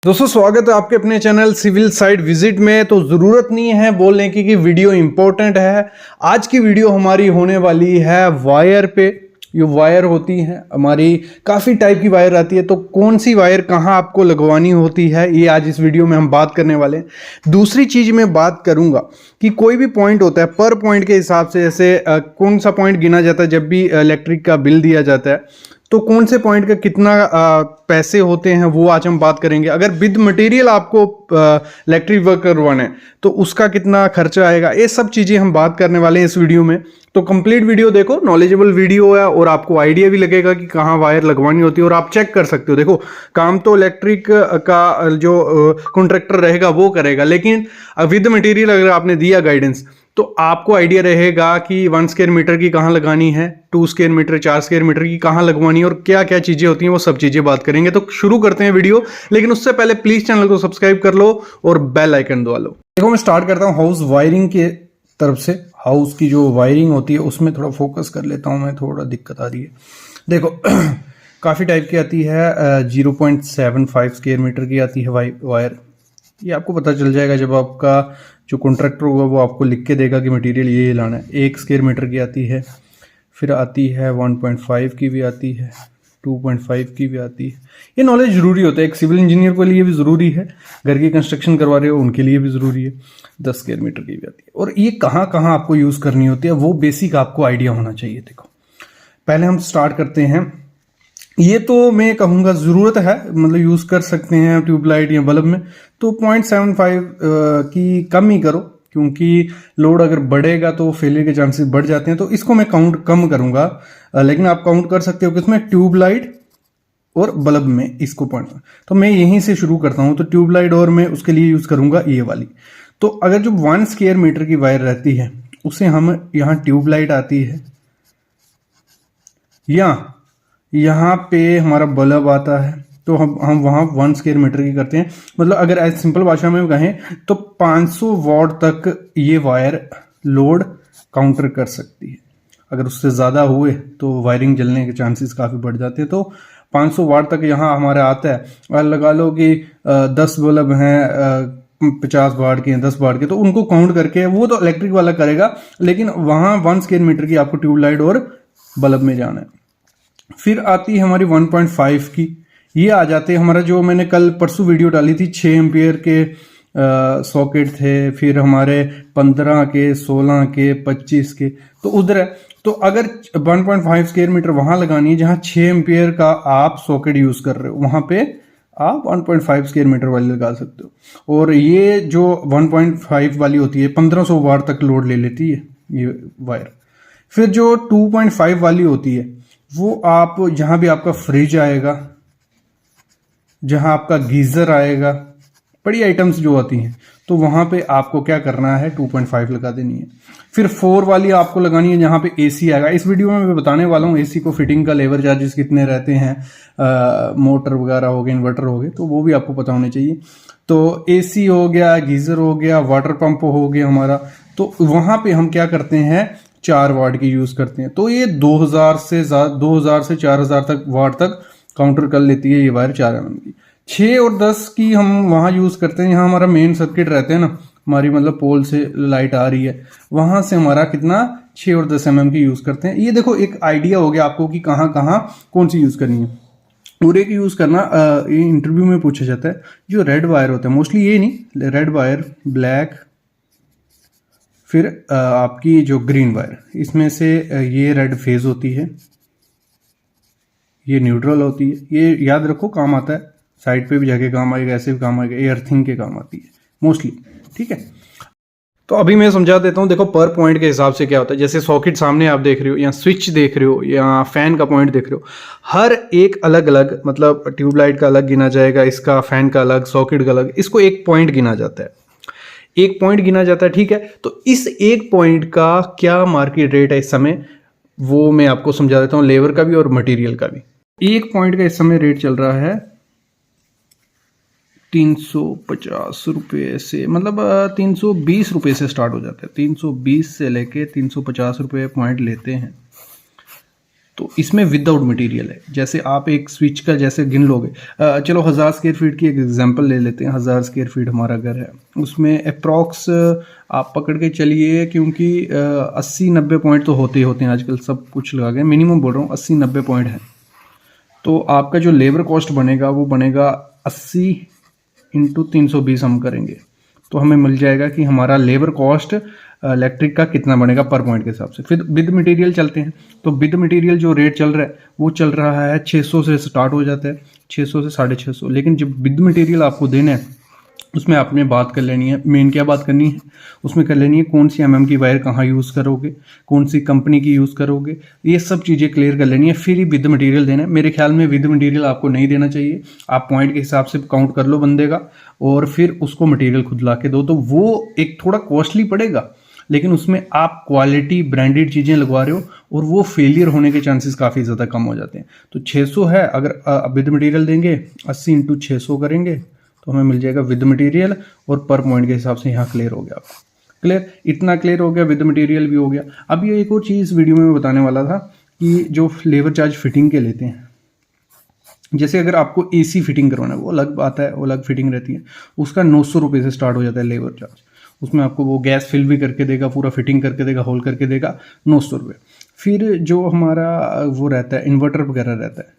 दोस्तों स्वागत है आपके अपने चैनल सिविल साइट विजिट में। तो ज़रूरत नहीं है बोलने की कि वीडियो इंपॉर्टेंट है। आज की वीडियो हमारी होने वाली है वायर पे। ये वायर होती है हमारी, काफ़ी टाइप की वायर आती है, तो कौन सी वायर कहाँ आपको लगवानी होती है ये आज इस वीडियो में हम बात करने वाले हैं। दूसरी चीज़ मैं बात करूँगा कि कोई भी पॉइंट होता है पर पॉइंट के हिसाब से, जैसे कौन सा पॉइंट गिना जाता है जब भी इलेक्ट्रिक का बिल दिया जाता है, तो कौन से पॉइंट का कितना पैसे होते हैं वो आज हम बात करेंगे। अगर विद मटेरियल आपको इलेक्ट्रिक वर्क करवाना है तो उसका कितना खर्चा आएगा, ये सब चीज़ें हम बात करने वाले हैं इस वीडियो में। तो कंप्लीट वीडियो देखो, नॉलेजेबल वीडियो है और आपको आइडिया भी लगेगा कि कहाँ वायर लगवानी होती है और आप चेक कर सकते हो। देखो, काम तो इलेक्ट्रिक का जो कॉन्ट्रैक्टर रहेगा वो करेगा, लेकिन विद मटेरियल अगर आपने दिया गाइडेंस तो आपको आइडिया रहेगा कि 1 स्क्वायर मीटर की कहाँ लगानी है, 2 स्क्वायर मीटर, 4 स्क्वायर मीटर की कहाँ लगवानी है और क्या क्या चीज़ें होती हैं, वो सब चीज़ें बात करेंगे। तो शुरू करते हैं वीडियो, लेकिन उससे पहले प्लीज़ चैनल को सब्सक्राइब कर लो और बेल आइकन दबा लो। देखो, मैं स्टार्ट करता हूँ हाउस वायरिंग के तरफ से। हाउस की जो वायरिंग होती है उसमें थोड़ा फोकस कर लेता हूँ मैं, थोड़ा दिक्कत आ रही है। देखो काफ़ी टाइप की आती है। 0.75 स्क्वायर मीटर की आती है वायर। ये आपको पता चल जाएगा जब आपका जो कॉन्ट्रैक्टर होगा वो आपको लिख के देगा कि मटेरियल ये लाना है। 1 स्क्वायर मीटर की आती है, फिर आती है 1.5 की भी आती है, 2.5 की भी आती है। ये नॉलेज ज़रूरी होता है, एक सिविल इंजीनियर के लिए भी ज़रूरी है, घर की कंस्ट्रक्शन करवा रहे हो उनके लिए भी ज़रूरी है। 10 स्क्वायर मीटर की भी आती है। और ये कहाँ कहाँ आपको यूज़ करनी होती है वो बेसिक आपको आइडिया होना चाहिए। देखो, पहले हम स्टार्ट करते हैं। ये तो मैं कहूँगा ज़रूरत है, मतलब यूज़ कर सकते हैं ट्यूबलाइट या बल्ब में, तो 0.75 की कम ही करो, क्योंकि लोड अगर बढ़ेगा तो फेलियर के चांसेस बढ़ जाते हैं। तो इसको मैं काउंट कम करूँगा, लेकिन आप काउंट कर सकते हो किसमें, ट्यूबलाइट और बल्ब में इसको पॉइंट। तो मैं यहीं से शुरू करता हूँ। तो ट्यूबलाइट और मैं उसके लिए यूज़ करूँगा ये वाली। तो अगर जो 1 स्क्वायर मीटर की वायर रहती है उसे हम यहाँ ट्यूबलाइट आती है, या यहाँ पे हमारा बल्ब आता है, तो हम वहाँ 1 स्क्वायर मीटर की करते हैं। मतलब अगर ऐसे सिंपल भाषा में कहें तो 500 वॉट तक ये वायर लोड काउंटर कर सकती है। अगर उससे ज़्यादा हुए तो वायरिंग जलने के चांसेस काफ़ी बढ़ जाते हैं। तो 500 वाट तक यहाँ हमारा आता है। और लगा लो कि 10 बल्ब हैं, 50 वाट के हैं, 10 वाट के, तो उनको काउंट करके वो तो इलेक्ट्रिक वाला करेगा, लेकिन वहाँ 1 स्क्वायर मीटर की आपको ट्यूबलाइट और बल्ब में जाना है। फिर आती है हमारी 1.5 की। ये आ जाते हैं हमारा, जो मैंने कल परसों वीडियो डाली थी, 6 एम्पियर के सॉकेट थे, फिर हमारे 15 के, 16 के, 25 के, तो उधर है। तो अगर 1.5 स्क्वायर मीटर वहां लगानी है जहां 6 एम्पियर का आप सॉकेट यूज कर रहे हो, वहां पे आप 1.5 स्क्वायर मीटर वाली लगा सकते हो। और ये जो 1.5 वाली होती है 1500 वाट तक लोड ले लेती है ये वायर। फिर जो 2.5 वाली होती है वो आप जहां भी आपका फ्रिज आएगा, जहां आपका गीजर आएगा, बड़ी आइटम्स जो आती हैं, तो वहां पे आपको क्या करना है, 2.5 लगा देनी है। फिर 4 वाली आपको लगानी है जहां पे एसी आएगा। इस वीडियो में मैं बताने वाला हूँ एसी को फिटिंग का लेबर चार्जेस कितने रहते हैं, मोटर वगैरह हो गए, इन्वर्टर हो गए, तो वो भी आपको पता होने चाहिए। तो एसी हो गया, गीजर हो गया, वाटर पंप हो गया हमारा, तो वहां पे हम क्या करते हैं, 4 वाट की यूज करते हैं। तो ये 2000 से 4000 तक वाट तक काउंटर कर लेती है ये वायर 4 mm की। 6 और 10 की हम वहां यूज करते हैं, यहाँ हमारा मेन सर्किट रहते हैं ना, हमारी मतलब पोल से लाइट आ रही है, वहां से हमारा कितना 6 और 10 mm की यूज करते हैं। ये देखो एक आइडिया हो गया आपको कि कहाँ कहाँ कौन सी यूज करनी है। और एक यूज करना, ये इंटरव्यू में पूछा जाता है, जो रेड वायर होता है, मोस्टली ये नहीं, रेड वायर, ब्लैक, फिर आपकी जो ग्रीन वायर, इसमें से ये रेड फेज होती है, ये न्यूट्रल होती है। ये याद रखो, काम आता है, साइड पे भी जाके काम आएगा, ऐसे भी काम आएगा, ये अर्थिंग के काम आती है मोस्टली, ठीक है। तो अभी मैं समझा देता हूँ। देखो, पर पॉइंट के हिसाब से क्या होता है, जैसे सॉकेट सामने आप देख रहे हो, या स्विच देख रहे हो, या फैन का पॉइंट देख रहे हो, हर एक अलग अलग, मतलब ट्यूबलाइट का अलग गिना जाएगा, इसका फैन का अलग, सॉकेट का अलग, इसको एक पॉइंट गिना जाता है, एक पॉइंट गिना जाता है, ठीक है। तो इस एक पॉइंट का क्या मार्केट रेट है इस समय, वो मैं आपको समझा देता हूँ, लेबर का भी और मटेरियल का भी। एक पॉइंट का इस समय रेट चल रहा है 350 रुपये से, मतलब 320 रुपये से स्टार्ट हो जाता है। 320 से लेके 350 रुपये पॉइंट लेते हैं। तो इसमें विदाउट मटेरियल है। जैसे आप एक स्विच का जैसे गिन लोगे, चलो 1000 स्क्वायर फीट की एक एग्जांपल ले लेते हैं। 1000 स्क्वायर फीट हमारा घर है, उसमें अप्रॉक्स आप पकड़ के चलिए, क्योंकि 80-90 पॉइंट तो होते ही होते हैं आजकल, सब कुछ लगा के मिनिमम बोल रहा हूँ 80-90 पॉइंट है। तो आपका जो लेबर कॉस्ट बनेगा वो बनेगा 80 × 320 हम करेंगे तो हमें मिल जाएगा कि हमारा लेबर कॉस्ट इलेक्ट्रिक का कितना बनेगा पर पॉइंट के हिसाब से। फिर विद मटेरियल चलते हैं, तो विद मटेरियल जो रेट चल रहा है वो चल रहा है 600 से स्टार्ट हो जाता है, 600 से 650। लेकिन जब विद मटेरियल आपको देना है उसमें आपने बात कर लेनी है, मेन क्या बात करनी है उसमें कर लेनी है, कौन सी mm की वायर कहाँ यूज़ करोगे, कौन सी कंपनी की यूज़ करोगे, ये सब चीज़ें क्लियर कर लेनी है, फिर ही विद मटेरियल देना है। मेरे ख्याल में विद मटेरियल आपको नहीं देना चाहिए, आप पॉइंट के हिसाब से काउंट कर लो बंदे का और फिर उसको मटेरियल खुद ला के दो। तो वो एक थोड़ा कॉस्टली पड़ेगा, लेकिन उसमें आप क्वालिटी ब्रांडेड चीज़ें लगवा रहे हो और वो फेलियर होने के चांसेस काफ़ी ज़्यादा कम हो जाते हैं। तो 600 है, अगर विद मटेरियल देंगे 80 × 600 करेंगे तो हमें मिल जाएगा विद मटेरियल, और पर पॉइंट के हिसाब से यहाँ क्लियर हो गया आपको। क्लियर, इतना क्लियर हो गया, विद मटेरियल भी हो गया। अब ये एक और चीज़ वीडियो में बताने वाला था कि जो लेबर चार्ज फिटिंग के लेते हैं, जैसे अगर आपको AC फिटिंग करवाना है वो अलग बात है, वो अलग फिटिंग रहती है, उसका 900 रुपये से स्टार्ट हो जाता है लेबर चार्ज। उसमें आपको वो गैस फिल भी करके देगा, पूरा फिटिंग करके देगा, होल करके देगा, 900 रुपये। फिर जो हमारा वो रहता है इन्वर्टर वगैरह रहता है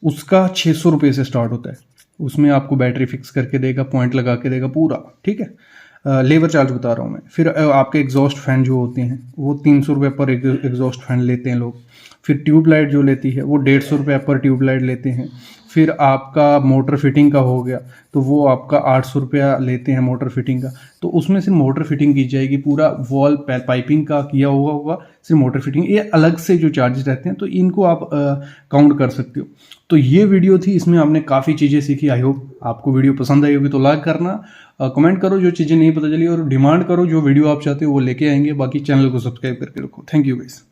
उसका 600 रुपये से स्टार्ट होता है, उसमें आपको बैटरी फिक्स करके देगा, पॉइंट लगा के देगा पूरा, ठीक है। लेबर चार्ज बता रहा हूँ मैं। फिर आपके एग्जॉस्ट फैन जो होते हैं वो 300 रुपये पर एग्जॉस्ट फैन लेते हैं लोग। फिर ट्यूबलाइट जो लेती है वो 150 रुपये पर ट्यूबलाइट लेते हैं। फिर आपका मोटर फिटिंग का हो गया तो वो आपका 800 रुपया लेते हैं मोटर फिटिंग का। तो उसमें से मोटर फिटिंग की जाएगी, पूरा वॉल पाइपिंग का किया हुआ होगा, सिर्फ मोटर फिटिंग। ये अलग से जो चार्जेस रहते हैं तो इनको आप काउंट कर सकते हो। तो ये वीडियो थी, इसमें आपने काफ़ी चीज़ें सीखी। आई होप आपको वीडियो पसंद आई होगी, तो लाइक करना, कमेंट करो जो चीज़ें नहीं पता चली, और डिमांड करो जो वीडियो आप चाहते हो वो लेके आएंगे। बाकी चैनल को सब्सक्राइब करके रखो। Thank you guys.